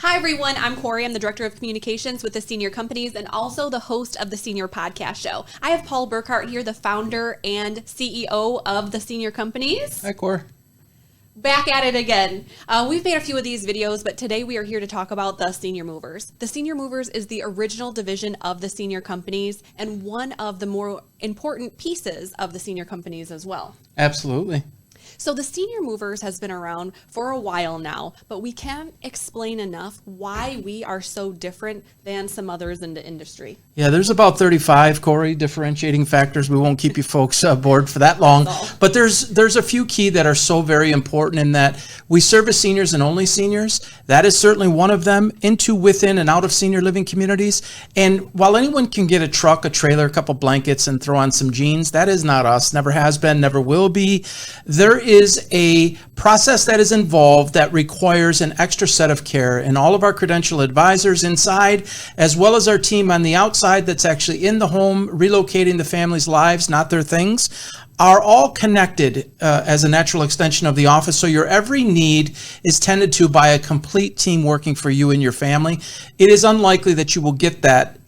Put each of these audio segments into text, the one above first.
Hi, everyone. I'm Corey. I'm the Director of Communications with the Senior Companies and also the host of the Senior Podcast Show. I have Paul Burkhart here, the founder and CEO of the Senior Companies. Hi, Corey. Back at it again. We've made a few of these videos, but today we are here to talk about the Senior Movers. The Senior Movers is the original division of the Senior Companies and one of the more important pieces of the Senior Companies as well. Absolutely. So the Senior Movers has been around for a while now, but we can't explain enough why we are so different than some others in the industry. Yeah, there's about 35, Corey, differentiating factors. We won't keep you folks bored for that long. But there's a few key that are so very important in that we service seniors and only seniors. That is certainly one of them, into, within, and out of senior living communities. And while anyone can get a truck, a trailer, a couple blankets, and throw on some jeans, that is not us. Never has been, never will be. There is a process that is involved that requires an extra set of care. And all of our credential advisors inside, as well as our team on the outside that's actually in the home, relocating the family's lives, not their things, are all connected as a natural extension of the office. So your every need is tended to by a complete team working for you and your family. It is unlikely that you will get that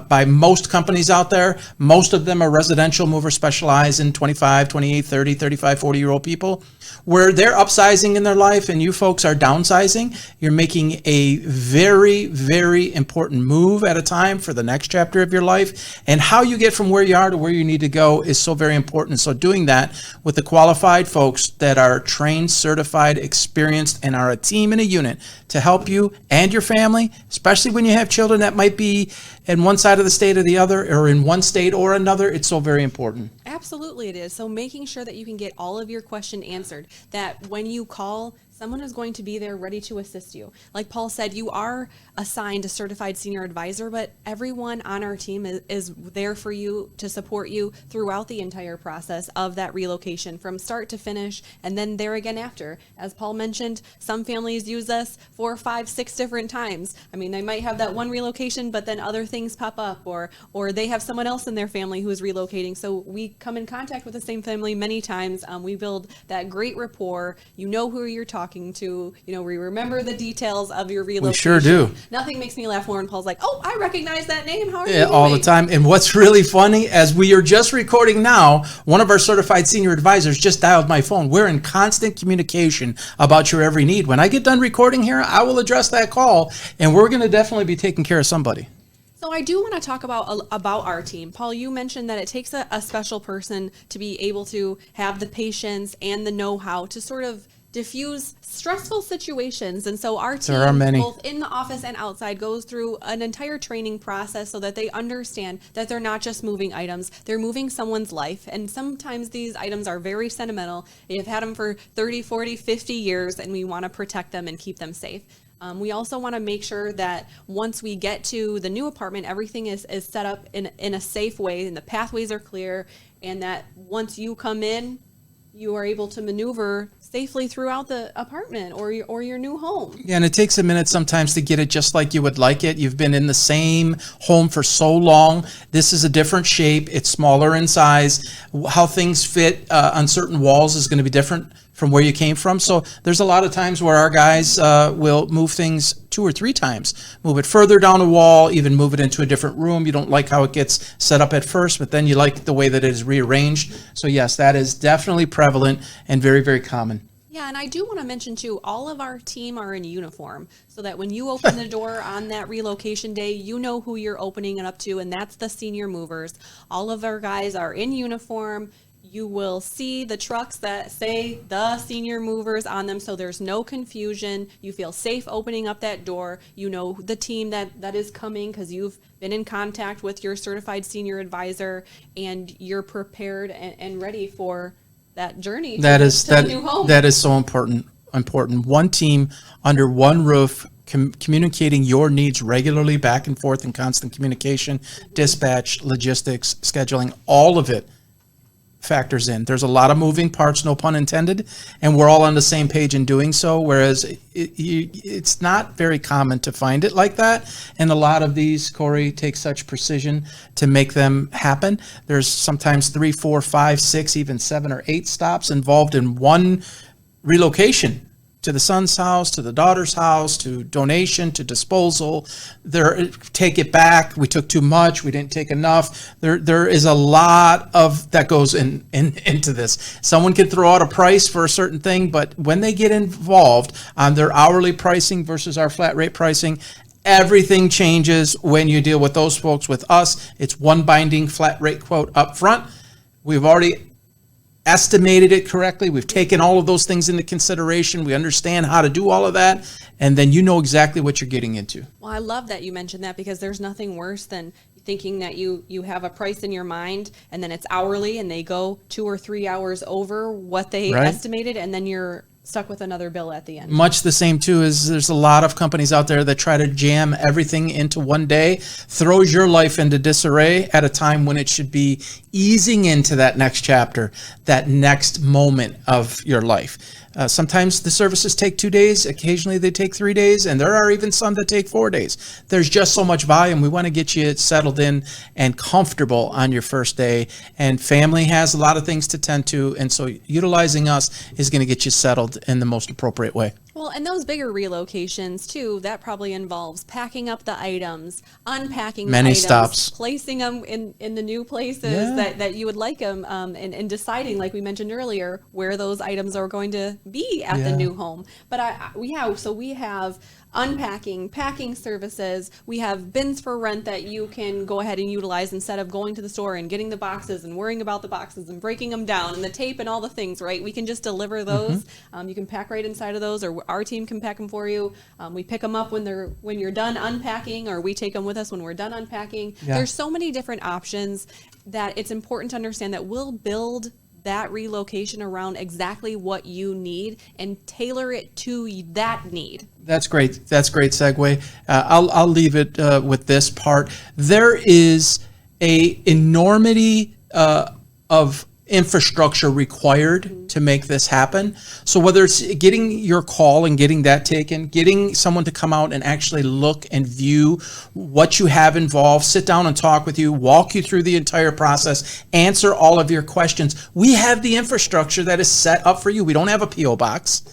by most companies out there. Most of them are residential movers, specialize in 25, 28, 30, 35, 40-year-old people, where they're upsizing in their life and you folks are downsizing. You're making a very, very important move at a time for the next chapter of your life. And how you get from where you are to where you need to go is so very important. So doing that with the qualified folks that are trained, certified, experienced, and are a team and a unit to help you and your family, especially when you have children that might be in one side of the state or the other, or in one state or another, it's so very important. Absolutely it is. So making sure that you can get all of your question answered, that when you call, someone is going to be there ready to assist you. Like Paul said, you are assigned a certified senior advisor, but everyone on our team is there for you to support you throughout the entire process of that relocation from start to finish, and then there again after. As Paul mentioned, some families use us 4, 5, 6 different times. I mean, they might have that one relocation, but then other things pop up, or they have someone else in their family who is relocating. So we come in contact with the same family many times. We build that great rapport. You know who you're talking to. You know, we remember the details of your relocation. We sure do. Nothing makes me laugh more when Paul's like, "Oh, I recognize that name. How are you doing?" All the time. And what's really funny, as we are just recording now, one of our certified senior advisors just dialed my phone. We're in constant communication about your every need. When I get done recording here, I will address that call, and we're going to definitely be taking care of somebody. So I do want to talk about our team. Paul, you mentioned that it takes a special person to be able to have the patience and the know-how to sort of diffuse stressful situations. And so our team, both in the office and outside, goes through an entire training process so that they understand that they're not just moving items, they're moving someone's life. And sometimes these items are very sentimental. They've had them for 30, 40, 50 years, and we want to protect them and keep them safe. We also want to make sure that once we get to the new apartment, everything is set up in a safe way and the pathways are clear, and that once you come in, you are able to maneuver safely throughout the apartment or your new home. Yeah, and it takes a minute sometimes to get it just like you would like it. You've been in the same home for so long. This is a different shape. It's smaller in size. How things fit on certain walls is going to be different from where you came from. So there's a lot of times where our guys will move things 2 or 3 times, move it further down a wall, even move it into a different room. You don't like how it gets set up at first, but then you like the way that it is rearranged. So yes, that is definitely prevalent and very, very common. Yeah, and I do want to mention too, all of our team are in uniform, so that when you open the door on that relocation day, you know who you're opening it up to, and that's the Senior Movers. All of our guys are in uniform. You will see the trucks that say the Senior Movers on them, so there's no confusion. You feel safe opening up that door. You know the team that is coming because you've been in contact with your certified senior advisor, and you're prepared and ready for that journey to the new home. That is so important. One team under one roof, communicating your needs regularly, back and forth in constant communication, dispatch, logistics, scheduling, all of it factors in. There's a lot of moving parts, no pun intended, and we're all on the same page in doing so, whereas it's not very common to find it like that. And a lot of these, Corey, take such precision to make them happen. There's sometimes 3, 4, 5, 6, even 7 or 8 stops involved in one relocation to the son's house, to the daughter's house, to donation, to disposal. Take it back. We took too much. We didn't take enough. There is a lot of that goes into this. Someone could throw out a price for a certain thing, but when they get involved on their hourly pricing versus our flat rate pricing, everything changes when you deal with those folks. With us, it's one binding flat rate quote up front. We've already estimated it correctly. We've taken all of those things into consideration. We understand how to do all of that. And then you know exactly what you're getting into. Well, I love that you mentioned that, because there's nothing worse than thinking that you have a price in your mind and then it's hourly and they go 2 or 3 hours over what they estimated, and then you're stuck with another bill at the end. Much the same too is there's a lot of companies out there that try to jam everything into one day, throws your life into disarray at a time when it should be easing into that next chapter, that next moment of your life. Sometimes the services take 2 days, occasionally they take 3 days, and there are even some that take 4 days. There's just so much volume. We want to get you settled in and comfortable on your first day, and family has a lot of things to tend to, and so utilizing us is going to get you settled in the most appropriate way. Well, and those bigger relocations too, that probably involves packing up the items, unpacking Many the items, stops. placing them in the new places that you would like them, and deciding, like we mentioned earlier, where those items are going to be at the new home. But we have unpacking, packing services. We have bins for rent that you can go ahead and utilize instead of going to the store and getting the boxes and worrying about the boxes and breaking them down and the tape and all the things, right? We can just deliver those. You can pack right inside of those, or our team can pack them for you. We pick them up when you're done unpacking, or we take them with us when we're done unpacking. Yeah. There's so many different options that it's important to understand that we'll build that relocation around exactly what you need and tailor it to that need. That's great. That's great segue. I'll leave it with this part. There is a enormity of infrastructure required to make this happen. So whether it's getting your call and getting that taken, getting someone to come out and actually look and view what you have involved, sit down and talk with you, walk you through the entire process, answer all of your questions. We have the infrastructure that is set up for you. We don't have a PO box.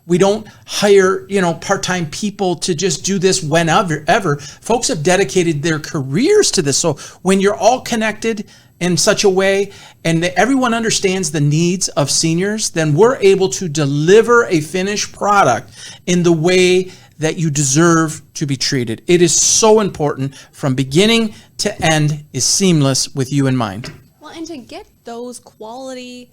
We don't hire, part-time people to just do this whenever. Folks have dedicated their careers to this. So when you're all connected in such a way and everyone understands the needs of seniors, then we're able to deliver a finished product in the way that you deserve to be treated. It is so important. From beginning to end is seamless with you in mind. Well, and to get those quality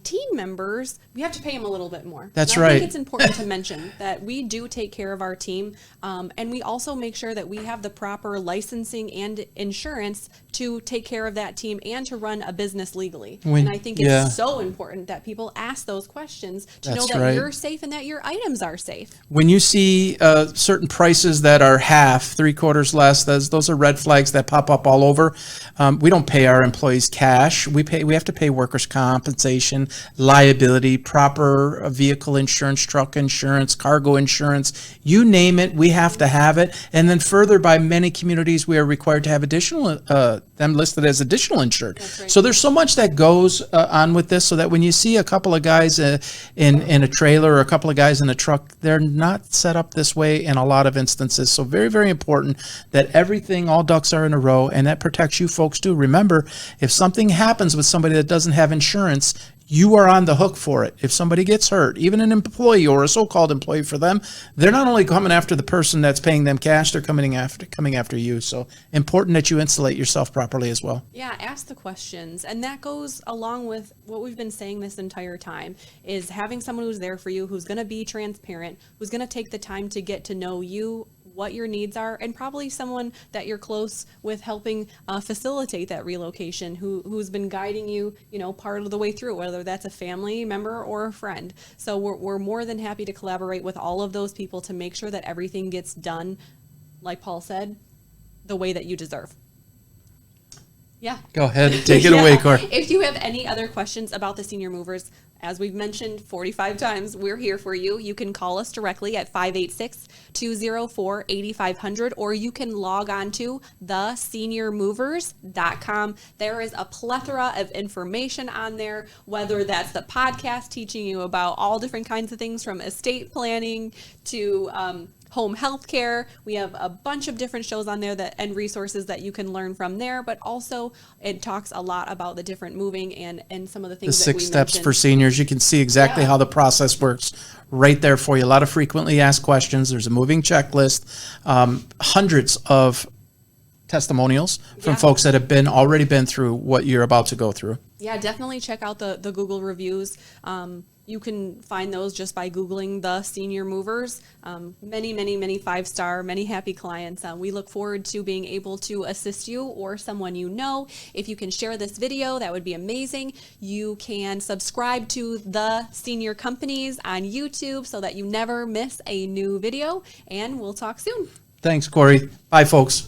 team members, we have to pay them a little bit more. That's and I right. think it's important to mention that we do take care of our team, and we also make sure that we have the proper licensing and insurance to take care of that team and to run a business legally. And I think it's so important that people ask those questions to know that you're safe and that your items are safe. When you see certain prices that are half, 3/4 less, those are red flags that pop up all over. We don't pay our employees cash. We have to pay workers' compensation, liability, proper vehicle insurance, truck insurance, cargo insurance, you name it, we have to have it. And then further, by many communities, we are required to have additional, them listed as additional insured. Right. So there's so much that goes on with this, so that when you see a couple of guys in a trailer or a couple of guys in a truck, they're not set up this way in a lot of instances. So very, very important that everything, all ducks are in a row, and that protects you folks too. Remember, if something happens with somebody that doesn't have insurance, you are on the hook for it. If somebody gets hurt, even an employee or a so-called employee for them, they're not only coming after the person that's paying them cash, they're coming after you. So important that you insulate yourself properly as well. Yeah, ask the questions. And that goes along with what we've been saying this entire time, is having someone who's there for you, who's going to be transparent, who's going to take the time to get to know you, what your needs are, and probably someone that you're close with helping facilitate that relocation, who's been guiding you, part of the way through, whether that's a family member or a friend. So we're more than happy to collaborate with all of those people to make sure that everything gets done, like Paul said, the way that you deserve. Yeah. Go ahead. Take it away, Cor. If you have any other questions about the Senior Movers As we've mentioned 45 times, we're here for you. You can call us directly at 586-204-8500, or you can log on to theseniormovers.com. There is a plethora of information on there, whether that's the podcast teaching you about all different kinds of things from estate planning to home health care. We have a bunch of different shows on there and resources that you can learn from there, but also it talks a lot about the different moving and some of the The things that we 6 steps mentioned. for seniors. You can see exactly how the process works right there for you. A lot of frequently asked questions. There's a moving checklist, hundreds of testimonials from folks that have already been through what you're about to go through. Yeah, definitely check out the Google reviews. You can find those just by Googling the Senior Movers. Many 5-star, many happy clients. We look forward to being able to assist you or someone you know. If you can share this video, that would be amazing. You can subscribe to the Senior Companies on YouTube so that you never miss a new video, and we'll talk soon. Thanks, Corey. Bye, folks.